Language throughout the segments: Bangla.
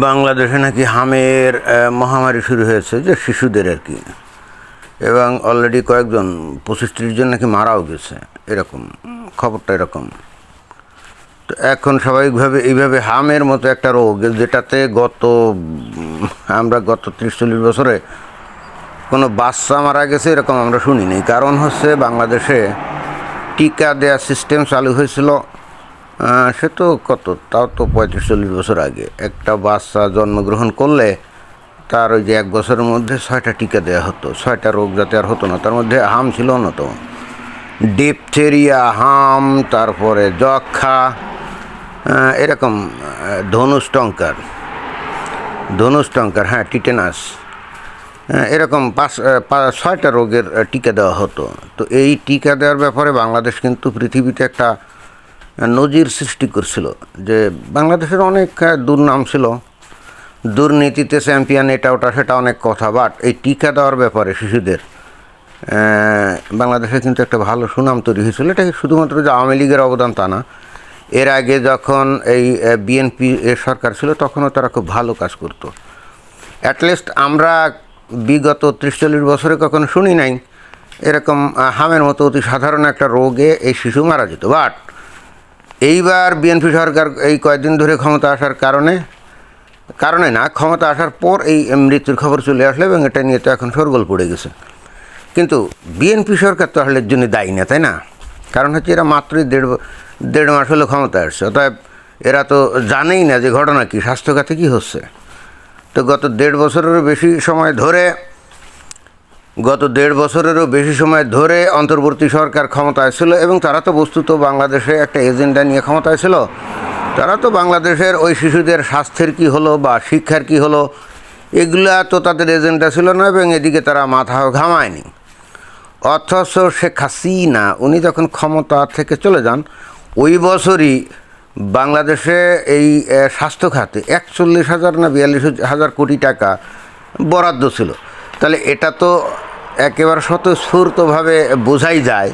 বাংলাদেশে নাকি হামের মহামারী শুরু হয়েছে, যে শিশুদের আর কি, এবং অলরেডি কয়েকজন 25-30 জন নাকি মারাও গেছে, এরকম খবরটা এরকম। তো এখন স্বাভাবিকভাবে এইভাবে হামের মতো একটা রোগ, যেটাতে আমরা গত 30-40 বছরে কোনো বাচ্চা মারা গেছে এরকম আমরা শুনিনি। কারণ হচ্ছে বাংলাদেশে টিকা দেওয়ার সিস্টেম চালু হয়েছিল, সে তো তাও তো 35-40 বছর আগে। একটা বাচ্চা জন্মগ্রহণ করলে তার ওই যে 1 বছরের মধ্যে 6টা টিকা দেওয়া হতো, 6টা রোগ যাতে আর হতো না। তার মধ্যে হাম ছিল অন্যতম, ডিপথেরিয়া, হাম, তারপরে যক্ষা, এরকম ধনুষ্টঙ্কার, হ্যাঁ, টিটেনাস, এরকম 6টা রোগের টিকা দেওয়া হতো। তো এই টিকা দেওয়ার ব্যাপারে বাংলাদেশ কিন্তু পৃথিবীতে একটা নজির সৃষ্টি করছিল, যে বাংলাদেশের অনেক দুর্নাম ছিল, দুর্নীতিতে চ্যাম্পিয়ন, এটা ওটা সেটা অনেক কথা, বাট এই টিকা দেওয়ার ব্যাপারে শিশুদের বাংলাদেশে কিন্তু একটা ভালো সুনাম তৈরি হয়েছিল। এটা শুধুমাত্র যে আওয়ামী লীগের অবদান তা না, এর আগে যখন এই বিএনপি এর সরকার ছিল তখনও তারা খুব ভালো কাজ করতো। অ্যাটলিস্ট আমরা বিগত 30-40 বছরে কখনো শুনি নাই এরকম হামের মতো অতি সাধারণ একটা রোগে এই শিশু মারা যেত। বাট এইবার বিএনপি সরকার এই কয়েকদিন ধরে ক্ষমতা আসার কারণে না, ক্ষমতা আসার পর এই মৃত্যুর খবর চলে আসলো, এবং এটা নিয়ে তো এখন শোরগোল পড়ে গেছে। কিন্তু বিএনপি সরকার তো আসলে এর জন্য দায়ী না, তাই না? কারণ হচ্ছে এরা মাত্রই দেড় মাস হলো ক্ষমতা আসছে, অতএব এরা তো জানেই না যে ঘটনা কী, স্বাস্থ্যখাতে কী হচ্ছে। তো গত দেড় বছরেরও বেশি সময় ধরে অন্তর্বর্তী সরকার ক্ষমতায় ছিল, এবং তারা তো বস্তুত বাংলাদেশে একটা এজেন্ডা নিয়ে ক্ষমতায় ছিল। তারা তো বাংলাদেশের ওই শিশুদের স্বাস্থ্যের কী হলো বা শিক্ষার কী হলো, এগুলা তো তাদের এজেন্ডা ছিল না, এবং এদিকে তারা মাথাও ঘামায়নি। অথচ শেখ হাসিনা উনি যখন ক্ষমতা থেকে চলে যান, ওই বছরই বাংলাদেশে এই স্বাস্থ্য খাতে 41,000 না 42,000 কোটি টাকা বরাদ্দ ছিল। তাহলে এটা তো একেবারে স্বতঃস্ফূর্তভাবে বোঝাই যায়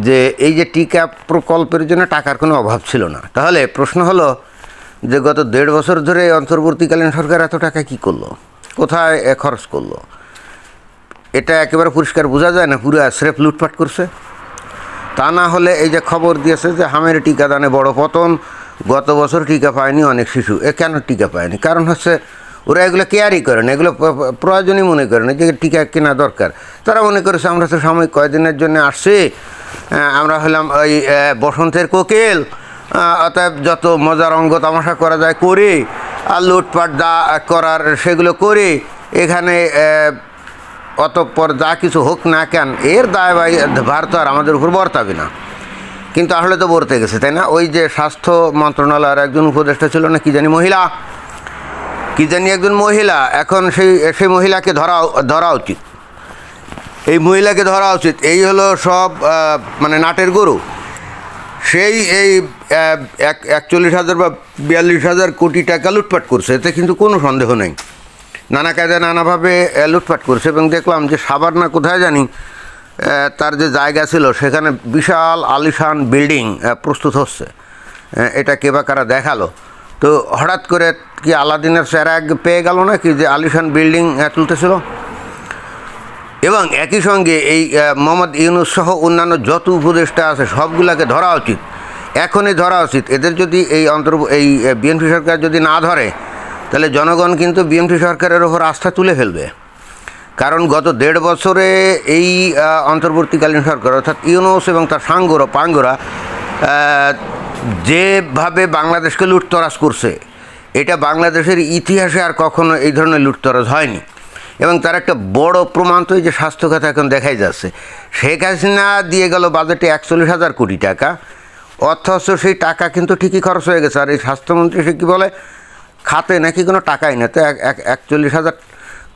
যে এই যে টিকা প্রকল্পের জন্য টাকার কোনো অভাব ছিল না। তাহলে প্রশ্ন হলো যে গত 1.5 বছর ধরে অন্তর্বর্তীকালীন সরকার এত টাকা কী করলো, কোথায় খরচ করলো? এটা একেবারে পরিষ্কার বোঝা যায় না, পুরো স্রেফ লুটপাট করছে। তা না হলে এই যে খবর দিয়েছে যে হামের টিকাদানে বড় পতন, গত বছর টিকা পায়নি অনেক শিশু। কেন টিকা পায়নি? কারণ হচ্ছে ওরা এগুলো কেয়ারই করে না, এগুলো প্রয়োজনই মনে করে না যে টিকা কেনা দরকার। তারা মনে করেছে আমরা তো সাময়িক কয়েকদিনের জন্য আসছি, আমরা হলাম ওই বসন্তের কোকিল, অতএব যত মজার অঙ্গ তামাশা করা যায় করি, আর লুটপাট যা করার সেগুলো করি, এখানে অতঃপর যা কিছু হোক না কেন এর দায় ভার তো আর আমাদের উপর বর্তাবে না। কিন্তু আসলে তো বর্তে গেছে, তাই না? ওই যে স্বাস্থ্য মন্ত্রণালয়ের একজন উপদেষ্টা ছিল না, কি জানি একজন মহিলা, এখন সেই মহিলাকে ধরা উচিত, এই মহিলাকে ধরা উচিত। এই হলো সব মানে নাটের গরু। সেই 41,000 বা 42,000 কোটি টাকা লুটপাট করছে, এতে কিন্তু কোনো সন্দেহ নেই। নানা কায়দায় নানাভাবে লুটপাট করছে, এবং দেখলাম যে সাভার না কোথায় জানি তার যে জায়গা ছিল সেখানে বিশাল আলিশান বিল্ডিং প্রস্তুত হচ্ছে। এটা কে বা কারা দেখালো, তো হঠাৎ করে কি আলাদিনের চেরাগ পেয়ে গেল না কি, যে আলিশান বিল্ডিং তুলতেছিল। এবং একই সঙ্গে এই মোহাম্মদ ইউনূস সহ অন্যান্য যত উপদেষ্টা আছে সবগুলাকে ধরা উচিত, এখনই ধরা উচিত। এদের যদি এই বিএনপি সরকার যদি না ধরে, তাহলে জনগণ কিন্তু বিএনপি সরকারের ওপর আস্থা তুলে ফেলবে। কারণ গত 1.5 বছরে এই অন্তর্বর্তীকালীন সরকার অর্থাৎ ইউনূস এবং তার পাঙ্গরা যেভাবে বাংলাদেশকে লুটতরাজ করছে, এটা বাংলাদেশের ইতিহাসে আর কখনো এই ধরনের লুটতরাজ হয়নি। এবং তার একটা বড় প্রমাণ তো এই যে স্বাস্থ্য খাতে এখন দেখাই যাচ্ছে। শেখ হাসিনা দিয়ে গেল বাজেটে 41,000 কোটি টাকা, অথচ সেই টাকা কিন্তু ঠিকই খরচ হয়ে গেছে। আর এই স্বাস্থ্যমন্ত্রী সে কী বলে, খাতে নাকি কোনো টাকাই না। তো 41,000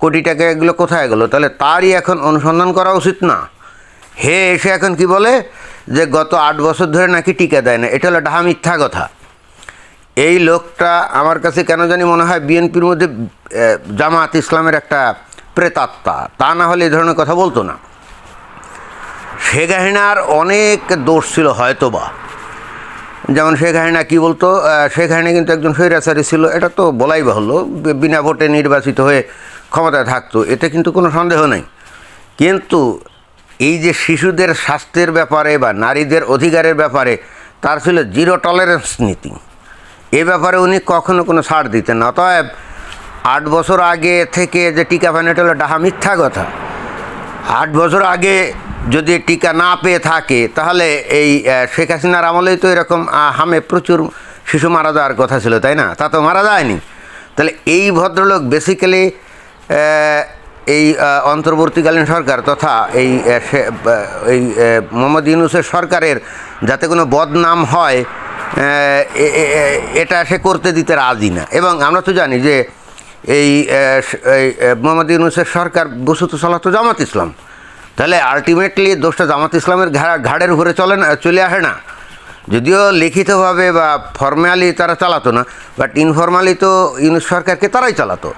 কোটি টাকা এগুলো কোথায় গেলো? তাহলে তারই এখন অনুসন্ধান করা উচিত না? এসে এখন কি বলে যে গত 8 বছর ধরে নাকি টিকা দেয় না। এটা হলো ডাহা মিথ্যা কথা। এই লোকটা আমার কাছে কেন জানি মনে হয় বিএনপির মধ্যে জামাত ইসলামের একটা প্রেতাত্মা, তা না হলে এই ধরনের কথা বলতো না। শেখ হাসিনার অনেক দোষ ছিল হয়তোবা, যেমন শেখ হাসিনা কী বলতো, শেখ হাসিনা কিন্তু একজন স্বৈরাচারী ছিল, এটা তো বলাই বাহুল্য, বিনা ভোটে নির্বাচিত হয়ে ক্ষমতায় থাকতো, এতে কিন্তু কোনো সন্দেহ নেই। কিন্তু এই যে শিশুদের স্বাস্থ্যের ব্যাপারে বা নারীদের অধিকারের ব্যাপারে তার ছিল জিরো টলারেন্স নীতি। এ ব্যাপারে উনি কখনো কোনো ছাড় দিতেন না। অতএব 8 বছর আগে থেকে যে টিকা পান, এটা হলো ডাহা মিথ্যা কথা। 8 বছর আগে যদি টিকা না পেয়ে থাকে তাহলে এই শেখ হাসিনার আমলেই তো এরকম হামে প্রচুর শিশু মারা যাওয়ার কথা ছিল, তাই না? তা তো মারা যায়নি। তাহলে এই ভদ্রলোক বেসিক্যালি এই অন্তর্বর্তীকালীন সরকার তথা এই মোহাম্মদ ইউনূসের সরকারের যাতে কোনো বদনাম হয় এটা সে করতে দিতে রাজি না। এবং আমরা তো জানি যে এই মোহাম্মদ ইউনূসের সরকার বস্তুত চালাতো জামাত ইসলাম, তাহলে আলটিমেটলি দোষটা জামাত ইসলামের ঘাড়ের উপরে চলে আসে না। যদিও লিখিতভাবে বা ফর্মালি তারা চালাতো না, বাট ইনফর্মালি তো ইউনূস সরকারকে তারাই চালাতো।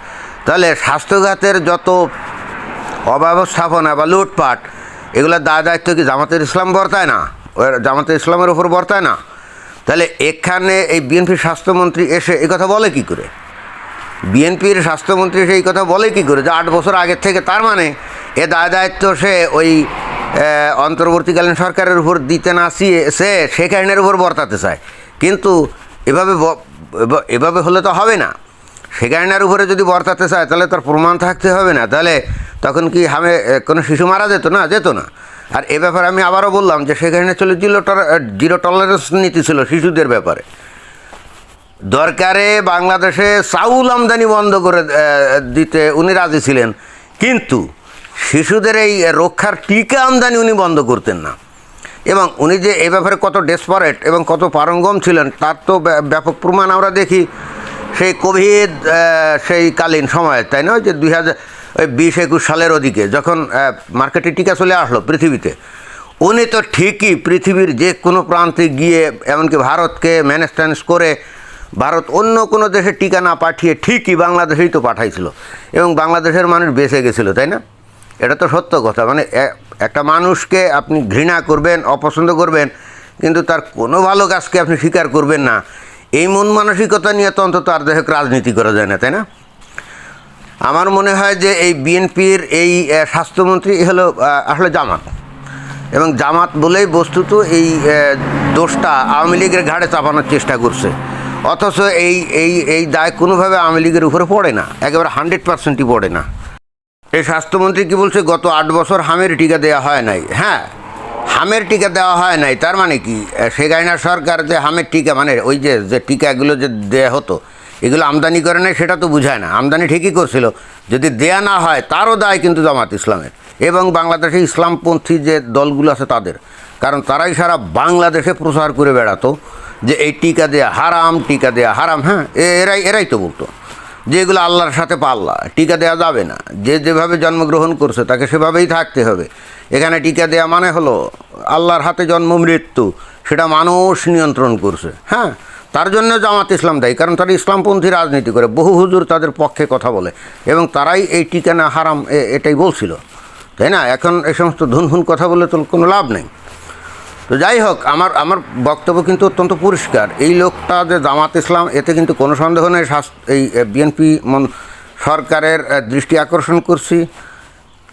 তাহলে স্বাস্থ্যখাতের যত অব্যবস্থাপনা বা লুটপাট, এগুলোর দায়িত্ব কি জামাতের ইসলাম বর্তায় না? জামাতের ইসলামের ওপর বর্তায় না? তাহলে এখানে এই বিএনপির স্বাস্থ্যমন্ত্রী এসে এই কথা বলে কী করে? বিএনপির স্বাস্থ্যমন্ত্রী সেই কথা বলে কী করে যে 8 বছর আগের থেকে, তার মানে এ দায়িত্ব সে ওই অন্তর্বর্তীকালীন সরকারের উপর দিতে না সে শেখ হাসিনার উপর বর্তাতে চায়। কিন্তু এভাবে হলে তো হবে না। শেখ হাসিনার উপরে যদি বর্তাতে চায় তাহলে তার প্রমাণ থাকতে হবে না? তাহলে তখন কি কোনো শিশু মারা যেত না? যেত না। আর এ ব্যাপারে আমি আবারও বললাম যে শেখ হাসিনা ছিল জিরো টলারেন্স নীতি ছিল শিশুদের ব্যাপারে। দরকারে বাংলাদেশে চাউল আমদানি বন্ধ করে দিতে উনি রাজি ছিলেন, কিন্তু শিশুদের এই রক্ষার টিকা আমদানি উনি বন্ধ করতেন না। এবং উনি যে এ ব্যাপারে কত ডেসপারেট এবং কত পারঙ্গম ছিলেন তার তো ব্যাপক প্রমাণ আমরা দেখি সেই কোভিড সেই কালীন সময়ে, তাই না? যে 2020-21 সালের ওদিকে যখন মার্কেটে টিকা চলে আসলো পৃথিবীতে, উনি তো ঠিকই পৃথিবীর যে কোনো প্রান্তে গিয়ে এমনকি ভারতকে ম্যানেজ ট্যানেজ করে ভারত অন্য কোনো দেশে টিকা না পাঠিয়ে ঠিকই বাংলাদেশেই তো পাঠাইছিল এবং বাংলাদেশের মানুষ বেঁচে গেছিলো, তাই না? এটা তো সত্য কথা। মানে একটা মানুষকে আপনি ঘৃণা করবেন, অপছন্দ করবেন, কিন্তু তার কোনো ভালো কাজকে আপনি স্বীকার করবেন না, এই মন মানসিকতা নিয়ে তো অন্তত আর দেশে রাজনীতি করা যায় না, তাই না? আমার মনে হয় যে এই বিএনপির এই স্বাস্থ্যমন্ত্রী হলো আসলে জামাত, এবং জামাত বলেই বস্তুত এই দোষটা আওয়ামী লীগের ঘাড়ে চাপানোর চেষ্টা করছে। অথচ এই দায় কোনোভাবে আওয়ামী লীগের উপরে পড়ে না, একেবারে 100%ই পড়ে না। এই স্বাস্থ্যমন্ত্রী কী বলছে, গত 8 বছর হামের টিকা দেওয়া হয় নাই। হ্যাঁ, হামের টিকা দেওয়া হয় নাই, তার মানে কি শেখ হাসিনা সরকার যে হামের টিকা মানে ওই যে টিকাগুলো যে দেয়া হতো এগুলো আমদানি করে নেয় সেটা তো বুঝায় না। আমদানি ঠিকই করছিল, যদি দেয়া না হয় তারও দায় কিন্তু জামাত ইসলামের এবং বাংলাদেশে ইসলামপন্থী যে দলগুলো আছে তাদের, কারণ তারাই সারা বাংলাদেশে প্রচার করে বেড়াতো যে এই টিকা দেয়া হারাম, টিকা দেয়া হারাম। হ্যাঁ, এরাই তো বলতো যে এগুলো আল্লাহর সাথে পাল্লা, টিকা দেওয়া যাবে না, যে যেভাবে জন্মগ্রহণ করছে তাকে সেভাবেই থাকতে হবে। এখানে টিকা দেওয়া মানে হলো আল্লাহর হাতে জন্ম মৃত্যু, সেটা মানুষ নিয়ন্ত্রণ করছে। হ্যাঁ, তার জন্য জামাত ইসলাম দায়ী, কারণ তারা ইসলামপন্থী রাজনীতি করে, বহু হুজুর তাদের পক্ষে কথা বলে এবং তারাই এই টিকা না হারাম এটাই বলছিল, তাই না? এখন এই সমস্ত ধুনধুন কথা বলে তো কোনো লাভ নেই। তো যাই হোক, আমার বক্তব্য কিন্তু অত্যন্ত পরিষ্কার। এই লোকটা যে জামাত ইসলাম এতে কিন্তু কোনো সন্দেহ নেই। এই বিএনপি সরকারের দৃষ্টি আকর্ষণ করছি,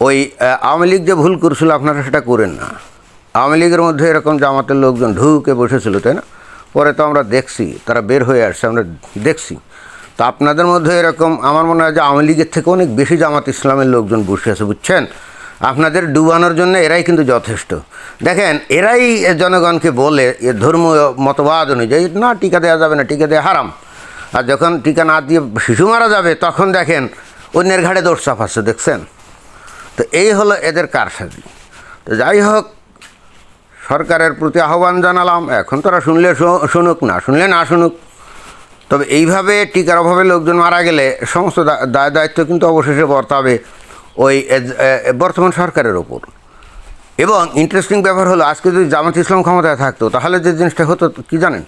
ওই আওয়ামী লীগ যে ভুল করছিল আপনারা সেটা করেন না। আওয়ামী লীগের মধ্যে এরকম জামাতের লোকজন ঢুকে বসেছিল, তাই না? পরে তো আমরা দেখছি তারা বের হয়ে আসছে, আমরা দেখছি। তো আপনাদের মধ্যে এরকম আমার মনে হয় যে আওয়ামী লীগের থেকে অনেক বেশি জামাত ইসলামের লোকজন বসে আছে, বুঝছেন? আপনাদের ডুবানোর জন্য এরাই কিন্তু যথেষ্ট। দেখেন, এরাই জনগণকে বলে ধর্মীয় মতবাদ অনুযায়ী না টিকা দেওয়া যাবে না, টিকা দেওয়া হারাম। আর যখন টিকা না দিয়ে শিশু মারা যাবে তখন দেখেন অন্যের ঘাড়ে দোষ চাপাচ্ছে, দেখছেন? তো এই হলো এদের কারসাজি। তো যাই হোক, সরকারের প্রতি আহ্বান জানালাম, এখন তারা শুনলে শুনুক, না শুনলে না শুনুক। তবে এইভাবে টিকার অভাবে লোকজন মারা গেলে সমস্ত দায়িত্ব কিন্তু অবশেষে বর্তাবে ওই বর্তমান সরকারের ওপর। এবং ইন্টারেস্টিং ব্যাপার হলো, আজকে যদি জামাত ইসলাম ক্ষমতায় থাকতো তাহলে যে জিনিসটা হতো কি জানেন,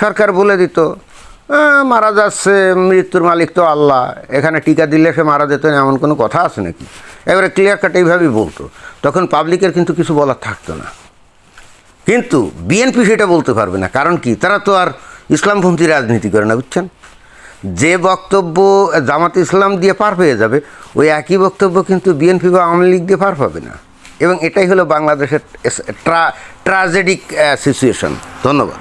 সরকার বলে দিত মারা যাচ্ছে, মৃত্যুর মালিক তো আল্লাহ, এখানে টিকা দিলে সে মারা যেত, এমন কোনো কথা আছে নাকি? এবারে ক্লিয়ার কাট এইভাবেই বলতো, তখন পাবলিকের কিন্তু কিছু বলার থাকতো না। কিন্তু বিএনপি সেটা বলতে পারবে না, কারণ কি, তারা তো আর ইসলামপন্থী রাজনীতি করে না, বুঝছেন। যে বক্তব্য জামাত ইসলাম দিয়ে পার পেয়ে যাবে, ওই একই বক্তব্য কিন্তু বিএনপি বা আওয়ামী লীগ দিয়ে পার পাবে না। এবং এটাই হলো বাংলাদেশের ট্রাজেডিক সিচুয়েশন। ধন্যবাদ।